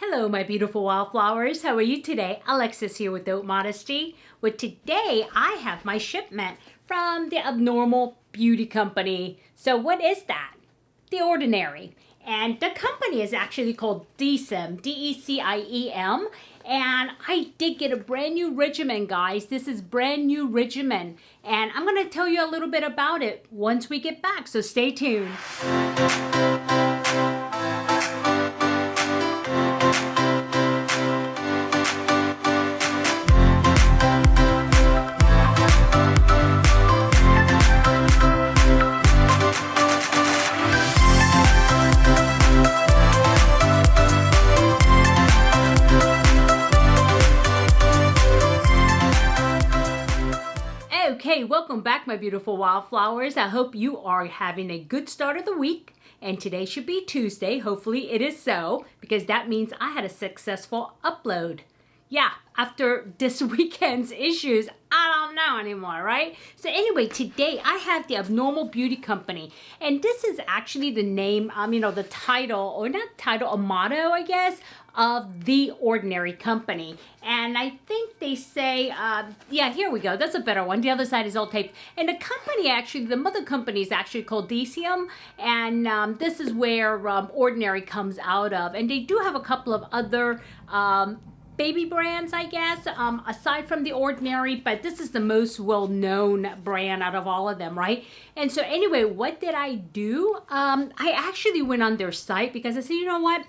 Hello, my beautiful wildflowers. How are you today? Alexis here with Modesty. Well, today I have my shipment from the Abnormal Beauty Company. So what is that? The Ordinary. And the company is actually called Deciem, D-E-C-I-E-M. And I did get a brand new regimen, guys. This is brand new regimen. And I'm going to tell you a little bit about it once we get back. So stay tuned. Okay, welcome back, my beautiful wildflowers. I hope you are having a good start of the week. And today should be Tuesday. Hopefully it is so, because that means I had a successful upload. Yeah, after this weekend's issues, I don't know anymore, right? So anyway, today I have the Abnormal Beauty Company. And this is actually the name, the title, or not title, a motto, I guess, of the Ordinary Company. And I think they say, yeah, here we go. That's a better one. The other side is all taped. And the company actually, the mother company is actually called Deciem. And this is where Ordinary comes out of. And they do have a couple of other baby brands, I guess, aside from the Ordinary, but this is the most well-known brand out of all of them, right? And so anyway, what did I do? I actually went on their site because I said, you know what?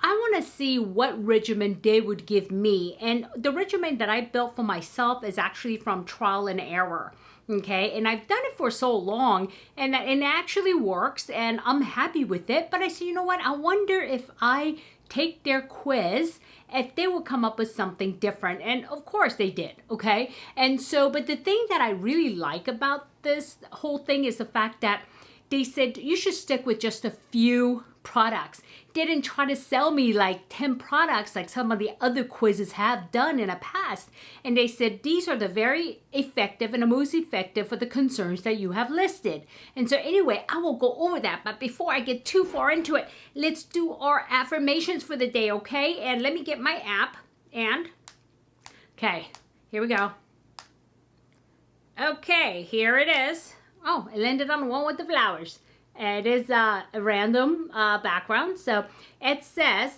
I want to see what regimen they would give me. And the regimen that I built for myself is actually from trial and error. Okay, and I've done it for so long, and it actually works, and I'm happy with it. But I said, you know what? I wonder if I take their quiz, if they will come up with something different. And of course they did, okay? And so, but the thing that I really like about this whole thing is the fact that they said you should stick with just a few products. They didn't try to sell me like 10 products like some of the other quizzes have done in the past. And they said these are the very effective and the most effective for the concerns that you have listed. And so anyway, I will go over that. But before I get too far into it, let's do our affirmations for the day, okay? And let me get my app. And, okay, here we go. Okay, here it is. Oh, it landed on the one with the flowers. It is a random background. So it says,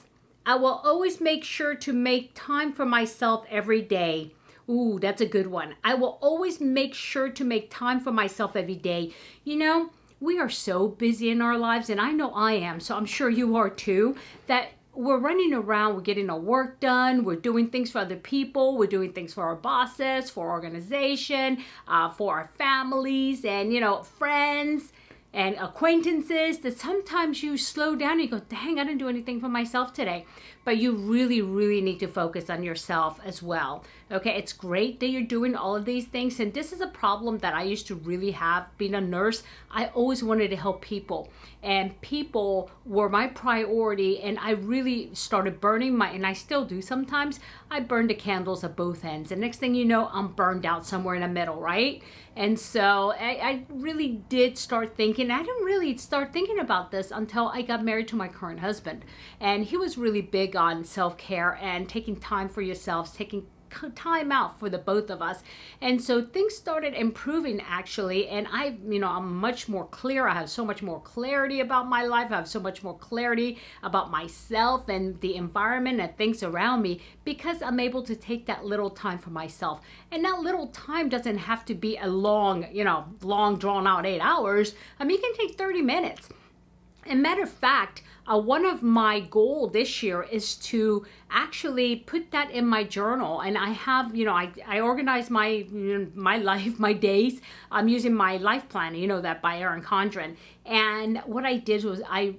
I will always make sure to make time for myself every day. Ooh, that's a good one. I will always make sure to make time for myself every day. You know, we are so busy in our lives, and I know I am, so I'm sure you are too, that we're running around, we're getting our work done, we're doing things for other people, we're doing things for our bosses, for our organization, for our families, and, friends and acquaintances, that sometimes you slow down and you go, dang, I didn't do anything for myself today. But you really, really need to focus on yourself as well. Okay, it's great that you're doing all of these things. And this is a problem that I used to really have being a nurse. I always wanted to help people. And people were my priority. And I really started burning and I still do sometimes, I burn the candles at both ends. And next thing you know, I'm burned out somewhere in the middle, right? And so I really did start thinking, I didn't really start thinking about this until I got married to my current husband. And he was really big on self-care and taking time for yourselves, taking time out for the both of us. And so things started improving actually, and I'm much more clear. I have so much more clarity about my life. I have so much more clarity about myself and the environment and things around me, because I'm able to take that little time for myself. And that little time doesn't have to be a long drawn out 8 hours. You can take 30 minutes. And matter of fact, one of my goals this year is to actually put that in my journal. And I have, I organize my life, my days. I'm using my life planner, that by Erin Condren. And what I did was I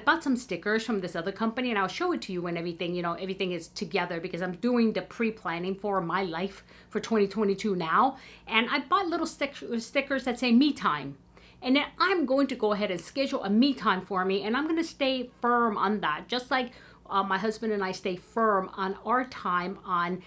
bought some stickers from this other company, and I'll show it to you when everything is together, because I'm doing the pre-planning for my life for 2022 now. And I bought little stickers that say me time. And then I'm going to go ahead and schedule a me time for me, and I'm going to stay firm on that. Just like my husband and I stay firm on our time on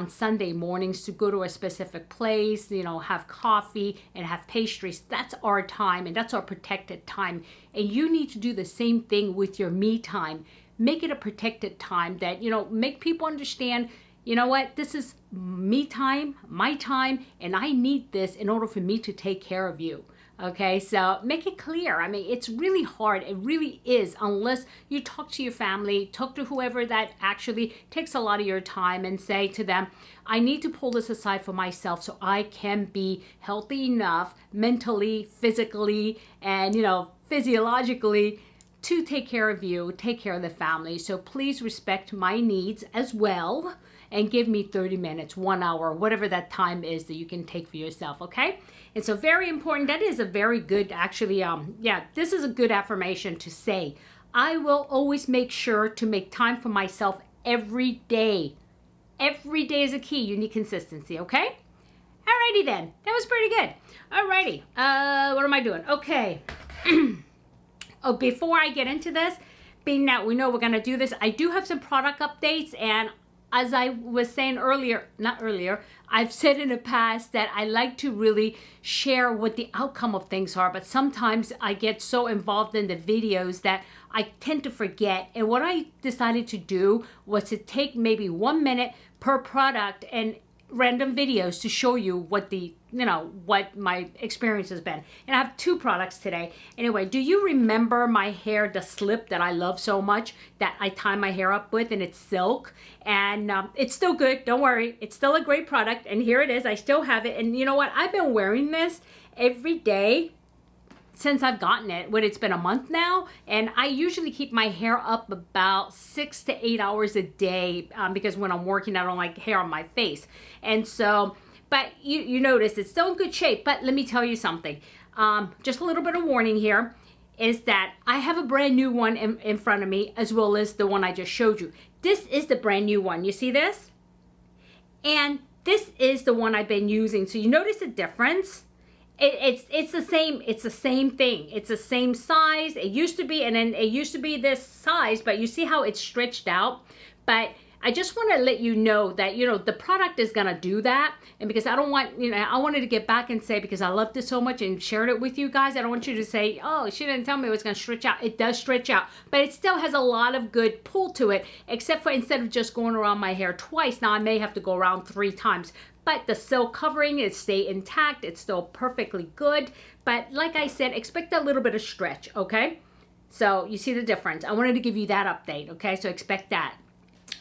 Sunday mornings to go to a specific place, have coffee and have pastries. That's our time, and that's our protected time. And you need to do the same thing with your me time. make it a protected time that, you know, make people understand, you know what, this is me time, my time, and I need this in order for me to take care of you. Okay, so make it clear. I mean, it's really hard. It really is, unless you talk to your family, talk to whoever that actually takes a lot of your time and say to them, I need to pull this aside for myself so I can be healthy enough mentally, physically, and, you know, physiologically to take care of you, take care of the family. So please respect my needs as well and give me 30 minutes, 1 hour, whatever that time is that you can take for yourself, okay? And so very important, that is a very good, actually, yeah, this is a good affirmation to say. I will always make sure to make time for myself every day. Every day is a key. You need consistency, okay? Alrighty then. That was pretty good. Alrighty. What am I doing? Okay. Oh, before I get into this, being that we know we're going to do this, I do have some product updates, and as I was saying earlier, not earlier, I've said in the past that I like to really share what the outcome of things are, but sometimes I get so involved in the videos that I tend to forget. And what I decided to do was to take maybe 1 minute per product and random videos to show you what the, you know, what my experience has been. And I have 2 products today. Anyway, do you remember my hair, the slip that I love so much that I tie my hair up with, and it's silk, and it's still good, don't worry, it's still a great product, and here it is, I still have it. And you know what, I've been wearing this every day since I've gotten it. It's been a month now, and I usually keep my hair up about 6 to 8 hours a day because when I'm working, I don't like hair on my face. And so, but you notice it's still in good shape. But let me tell you something, just a little bit of warning here, is that I have a brand new one in front of me, as well as the one I just showed you. This is the brand new one, you see this? And this is the one I've been using. So you notice the difference? It's the same thing. It's the same size. It used to be, and then it used to be this size, but you see how it's stretched out. But I just want to let you know that, you know, the product is gonna do that. And because I don't want, you know, I wanted to get back and say, because I loved it so much and shared it with you guys, I don't want you to say, oh, she didn't tell me it was gonna stretch out. It does stretch out, but it still has a lot of good pull to it, except for instead of just going around my hair twice, now I may have to go around 3 times. But the silk covering is stay intact. It's still perfectly good. But like I said, expect a little bit of stretch, okay? So you see the difference. I wanted to give you that update, okay? So expect that.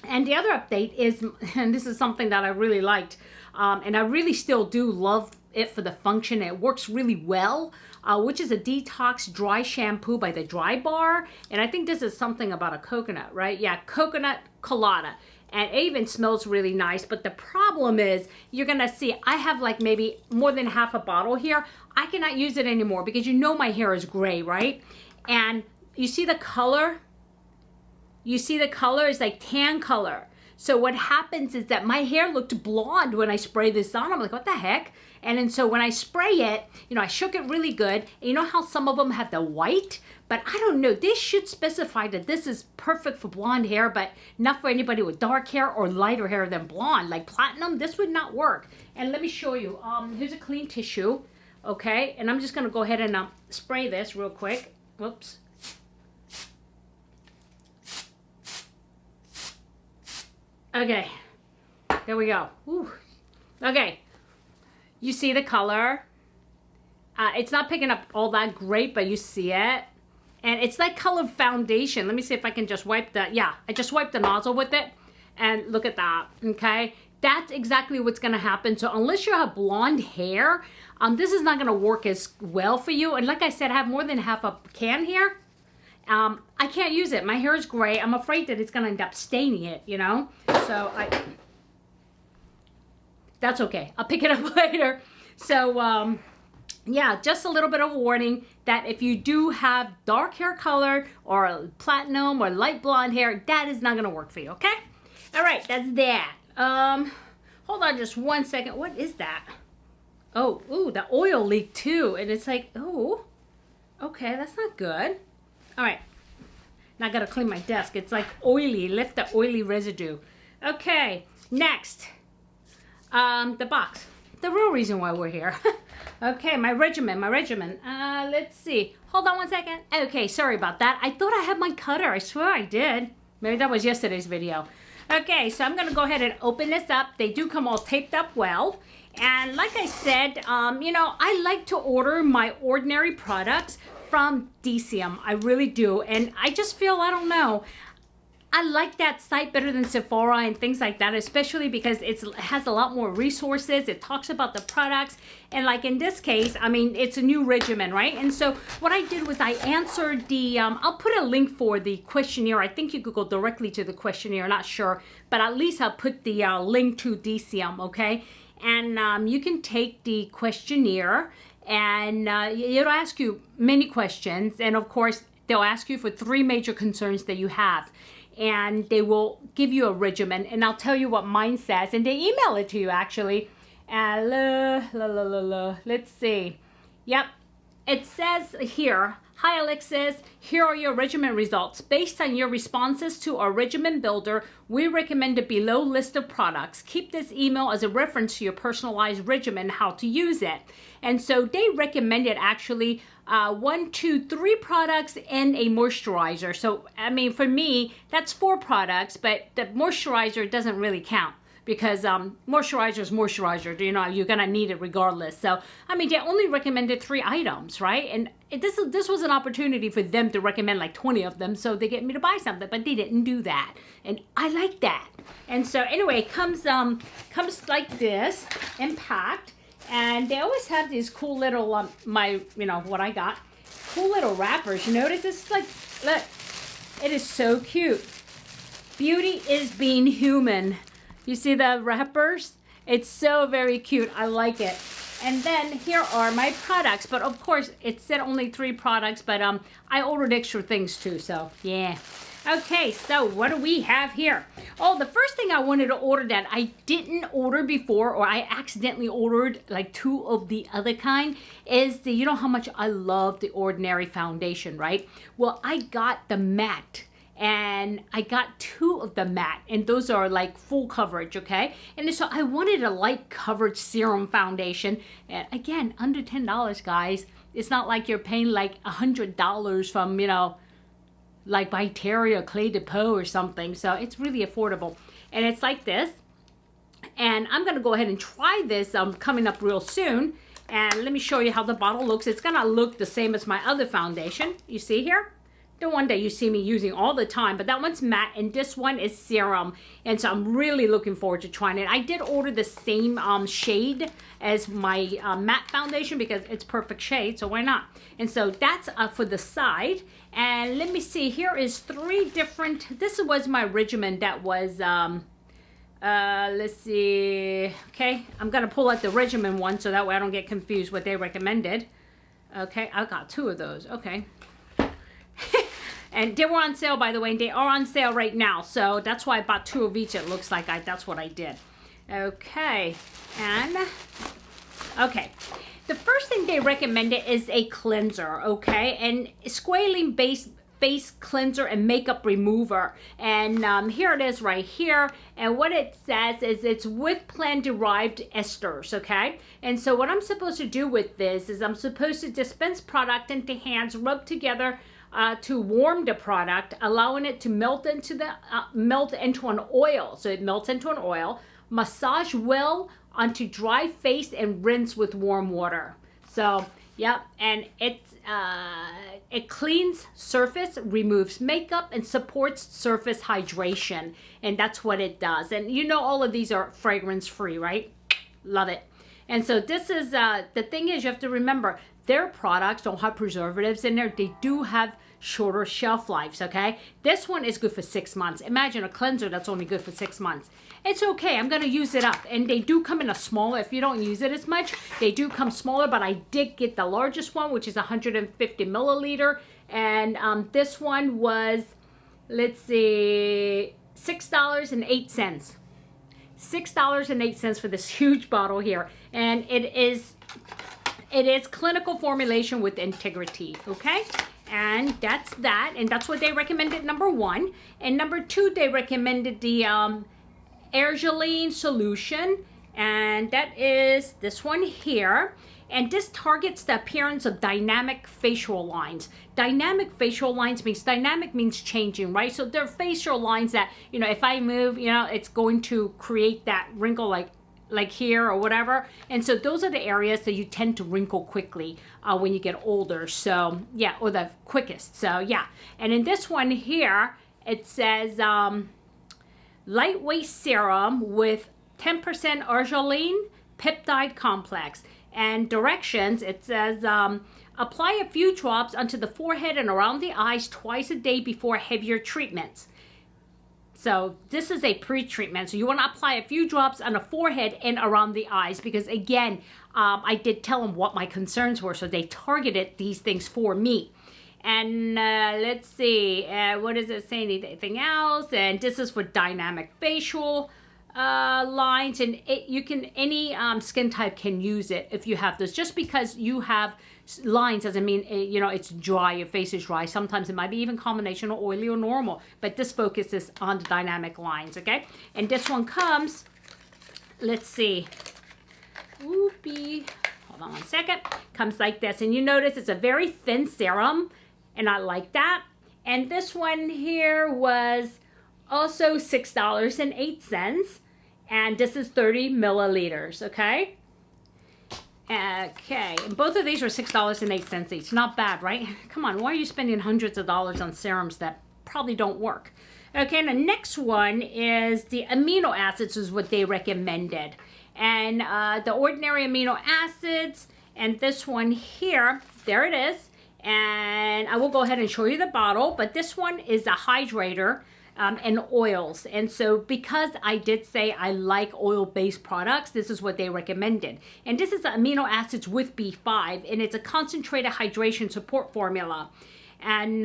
And the other update is, and this is something that I really liked, and I really still do love it for the function. It works really well, which is a Detox Dry Shampoo by the Dry Bar. And I think this is something about a coconut, right? Yeah, coconut colada. And it even smells really nice. But the problem is, you're gonna see, I have like maybe more than half a bottle here. I cannot use it anymore because you know my hair is gray, right? And you see the color? You see the color is like tan color. So what happens is that my hair looked blonde when I spray this on. I'm like, what the heck? And then so when I spray it, you know, I shook it really good. And you know how some of them have the white? But I don't know, this should specify that this is perfect for blonde hair, but not for anybody with dark hair or lighter hair than blonde. Like platinum, this would not work. And let me show you, here's a clean tissue, okay? And I'm just gonna go ahead and spray this real quick. Whoops. Okay, there we go. Whew. Okay, you see the color. It's not picking up all that great, but you see it. And it's like colored foundation. Let me see if I can just wipe that. Yeah, I just wiped the nozzle with it. And look at that, okay? That's exactly what's gonna happen. So unless you have blonde hair, this is not gonna work as well for you. And like I said, I have more than half a can here. I can't use it. My hair is gray. I'm afraid that it's gonna end up staining it, you know? So that's okay. I'll pick it up later. So, yeah, just a little bit of warning that if you do have dark hair color or platinum or light blonde hair, that is not gonna work for you, okay? All right, that's that. Hold on just 1 second. What is that? Oh, ooh, the oil leaked too. And it's like, oh, okay, that's not good. All right, now I gotta clean my desk. It's like oily, lift the oily residue. Okay, next, the box. The real reason why we're here. Okay, my regimen. Let's see. Hold on 1 second. Okay, sorry about that. I thought I had my cutter. I swear I did. Maybe that was yesterday's video. Okay, so I'm going to go ahead and open this up. They do come all taped up well. And like I said, you know, I like to order my ordinary products from Deciem. I really do. And I just feel, I don't know, I like that site better than Sephora and things like that, especially because it has a lot more resources. It talks about the products. And like in this case, I mean, it's a new regimen, right? And so what I did was I answered the, I'll put a link for the questionnaire. I think you could go directly to the questionnaire, not sure. But at least I'll put the link to Deciem, okay? And you can take the questionnaire and it'll ask you many questions. And of course, they'll ask you for 3 major concerns that you have. And they will give you a regimen, and I'll tell you what mine says, and they email it to you actually. Let's see. Yep, it says here, hi Alexis, here are your regimen results. Based on your responses to our regimen builder, we recommend the below list of products. Keep this email as a reference to your personalized regimen, how to use it. And so they recommended actually 1, 2, 3 products and a moisturizer. So, I mean, for me, that's 4 products, but the moisturizer doesn't really count because moisturizer is moisturizer. You know, you're going to need it regardless. So, I mean, they only recommended 3 items, right? And this was an opportunity for them to recommend like 20 of them so they get me to buy something, but they didn't do that. And I like that. And so, anyway, it comes like this, packed. And they always have these cool little, what I got, cool little wrappers. You notice this is like, look, it is so cute. Beauty is being human. You see the wrappers? It's so very cute. I like it. And then here are my products. But of course, it said only 3 products, but I ordered extra things too, so yeah. Okay, so what do we have here? Oh, the first thing I wanted to order that I didn't order before, or I accidentally ordered like 2 of the other kind, is the, you know how much I love the Ordinary foundation, right? Well, I got the matte, and I got 2 of the matte, and those are like full coverage, okay? And so I wanted a light coverage serum foundation, and again, under $10, guys. It's not like you're paying like $100 from, you know, like by Terry or Clé de Peau or something. So it's really affordable. And it's like this. And I'm going to go ahead and try this coming up real soon. And let me show you how the bottle looks. It's going to look the same as my other foundation. You see here? The one that you see me using all the time. But that one's matte and this one is serum. And so I'm really looking forward to trying it. I did order the same shade as my matte foundation because it's perfect shade. So why not? And so that's for the side. And let me see, here is 3 different, this was my regimen that was, let's see, okay, I'm going to pull out the regimen one so that way I don't get confused what they recommended. Okay, I got 2 of those, okay. And they were on sale, by the way, and they are on sale right now, so that's why I bought 2 of each. It looks like that's what I did. Okay, and, okay. The first thing they recommended is a cleanser, okay? And squalene based face cleanser and makeup remover. And here it is right here. And what it says is it's with plant-derived esters, okay? And so what I'm supposed to do with this is I'm supposed to dispense product into hands, rub together to warm the product, allowing it to melt into an oil. So it melts into an oil. Massage well onto dry face and rinse with warm water. So, yep, and it cleans surface, removes makeup, and supports surface hydration. And that's what it does. And you know all of these are fragrance-free, right? Love it. And so this is, the thing is you have to remember, their products don't have preservatives in there. They do have shorter shelf lives, okay? This one is good for 6 months. Imagine a cleanser that's only good for 6 months. It's okay, I'm gonna use it up. And they do come in a smaller, if you don't use it as much, they do come smaller, but I did get the largest one, which is 150 milliliter. And this one was, let's see, $6.08. $6.08 for this huge bottle here. And it is clinical formulation with integrity, okay? And that's that, and that's what they recommended, number 1. And number 2, they recommended the Ergeline solution, and that is this one here. and this targets the appearance of dynamic facial lines. Dynamic facial lines means changing, right? So they're facial lines that, you know, if I move, you know, it's going to create that wrinkle like here or whatever. And so those are the areas that you tend to wrinkle quickly when you get older. So yeah, or the quickest. So yeah. And in this one here, it says lightweight serum with 10% arginine peptide complex. And directions, it says apply a few drops onto the forehead and around the eyes twice a day before heavier treatments. So this is a pre-treatment. So you want to apply a few drops on the forehead and around the eyes, because again, I did tell them what my concerns were. So they targeted these things for me. And let's see, what does it say? Anything else? And this is for dynamic facial lines, and any skin type can use it if you have this. Just because you have lines doesn't mean you know, it's dry, your face is dry. Sometimes it might be even combination of oily or normal, but this focuses on the dynamic lines. Okay, and this one comes, let's see, whoopee, hold on one second, comes like this, and you notice it's a very thin serum, and I like that. And this one here was also $6.08, and this is 30 milliliters. Okay. Okay, and both of these were $6.08 each. Not bad, right? Come on, why are you spending hundreds of dollars on serums that probably don't work? Okay, and the next one is the amino acids, is what they recommended. And the ordinary amino acids, and this one here, there it is. And I will go ahead and show you the bottle, but this one is a hydrator. And oils. And so because I did say I like oil-based products, this is what they recommended. And this is the amino acids with B5, and it's a concentrated hydration support formula. And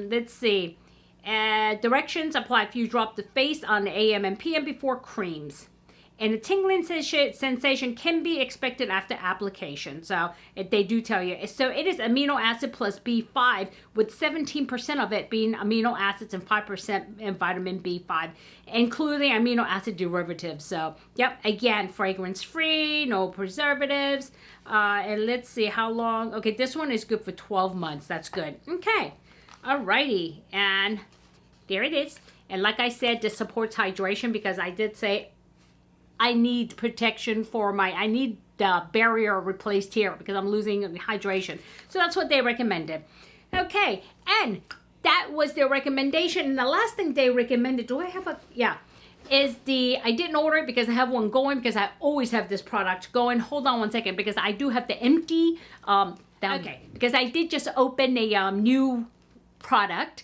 let's see, directions: apply a few drops to face on AM and PM before creams. And a tingling sensation can be expected after application. So they do tell you. So it is amino acid plus B5, with 17% of it being amino acids and 5% in vitamin B5, including amino acid derivatives. So yep, again, fragrance free, no preservatives. And let's see how long. Okay, this one is good for 12 months. That's good. Okay, alrighty, and there it is. And like I said, this supports hydration, because I did say I need protection for I need the barrier replaced here because I'm losing hydration. So that's what they recommended. Okay, and that was their recommendation. And the last thing they recommended, is I didn't order it because I have one going, because I always have this product going. Hold on one second, because I do have to empty, because I did just open a new product,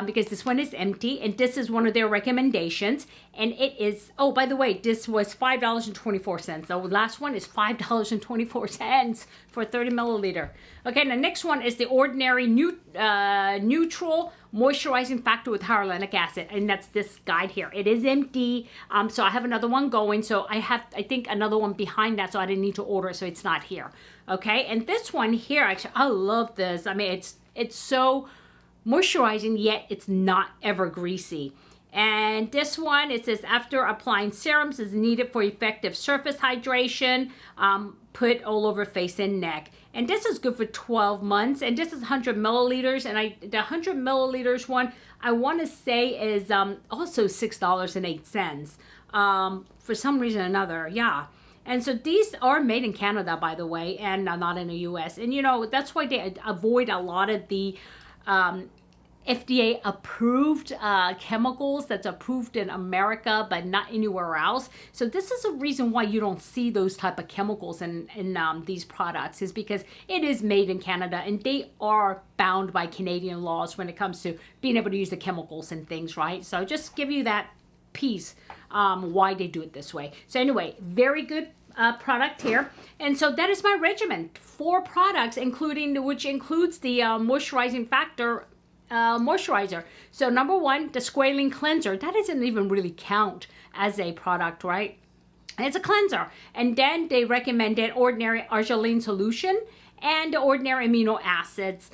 because this one is empty, and this is one of their recommendations, and it is, oh, by the way, this was $5.24. The last one is $5.24 for 30 milliliter. Okay, and the next one is the ordinary neutral moisturizing factor with hyaluronic acid, and that's this guide here. It is empty, so I have another one going, so I think another one behind that, so I didn't need to order it, so it's not here. Okay, and this one here, actually, I love this. I mean, it's so moisturizing, yet it's not ever greasy. And this one, it says after applying serums is needed for effective surface hydration, put all over face and neck. And this is good for 12 months, and this is 100 milliliters, and the 100 milliliters one, I want to say is also $6.08 for some reason or another. Yeah. And so these are made in Canada, by the way, and not in the US. And you know, that's why they avoid a lot of the FDA approved chemicals that's approved in America but not anywhere else. So this is a reason why you don't see those type of chemicals in these products, is because it is made in Canada, and they are bound by Canadian laws when it comes to being able to use the chemicals and things, right? So just give you that piece why they do it this way. So anyway, very good product here. And so that is my regimen. 4 products, which includes the moisturizing factor moisturizer. So number 1, the squalene cleanser. That doesn't even really count as a product, right? It's a cleanser. And then they recommended ordinary arginine solution and the ordinary amino acids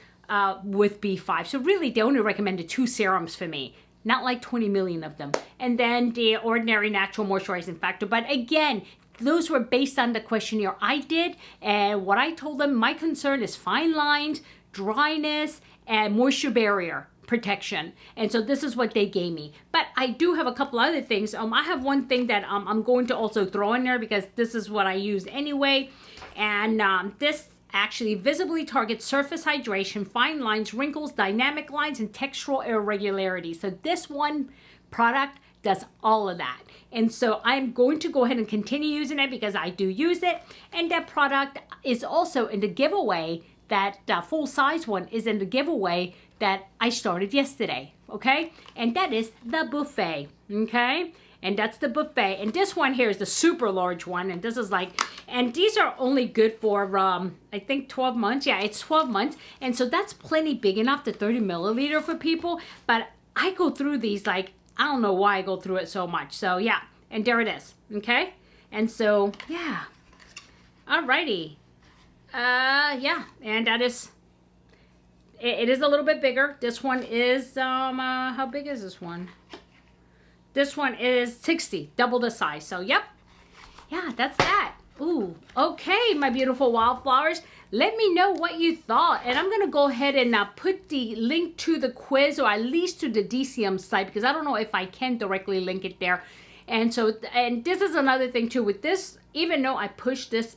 with B5. So really, they only recommended 2 serums for me, not like 20 million of them. And then the ordinary natural moisturizing factor. But again, those were based on the questionnaire I did, and what I told them, my concern is fine lines, dryness, and moisture barrier protection. And so this is what they gave me. But I do have a couple other things. I have one thing that I'm going to also throw in there because this is what I use anyway. And this actually visibly targets surface hydration, fine lines, wrinkles, dynamic lines, and textural irregularities. So this one product does all of that. And so I'm going to go ahead and continue using it because I do use it. And that product is also in the giveaway. That full size one is in the giveaway that I started yesterday, okay? And that is the buffet, okay? And that's the buffet. And this one here is the super large one. And this is like, and these are only good for, I think 12 months. Yeah, it's 12 months. And so that's plenty big enough, the 30 milliliter for people. But I go through these like, I don't know why I go through it so much. So yeah, and there it is, okay? And so, yeah, alrighty. Yeah, and that is, it is a little bit bigger. This one is, how big is this one? This one is 60, double the size. So, yep. Yeah, that's that. Ooh, okay, my beautiful wildflowers. Let me know what you thought. And I'm going to go ahead and put the link to the quiz, or at least to the Deciem site, because I don't know if I can directly link it there. And so, and this is another thing too with this, even though I push this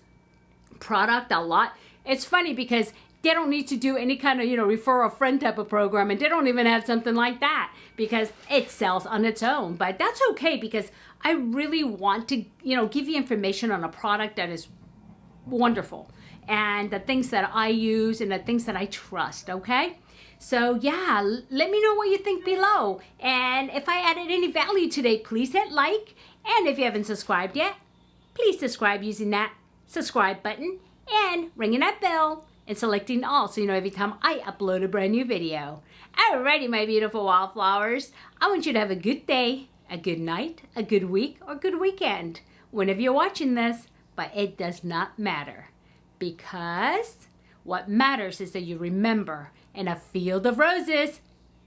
product a lot, it's funny because they don't need to do any kind of, you know, refer a friend type of program, and they don't even have something like that because it sells on its own. But that's okay because I really want to, you know, give you information on a product that is wonderful and the things that I use and the things that I trust, okay? So yeah, let me know what you think below. And if I added any value today, please hit like. And if you haven't subscribed yet, please subscribe using that subscribe button and ringing that bell and selecting all so you know every time I upload a brand new video. Alrighty, my beautiful wildflowers. I want you to have a good day, a good night, a good week, or good weekend whenever you're watching this, but it does not matter because what matters is that you remember, in a field of roses,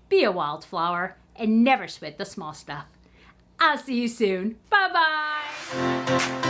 be a wildflower and never sweat the small stuff. I'll see you soon. Bye-bye.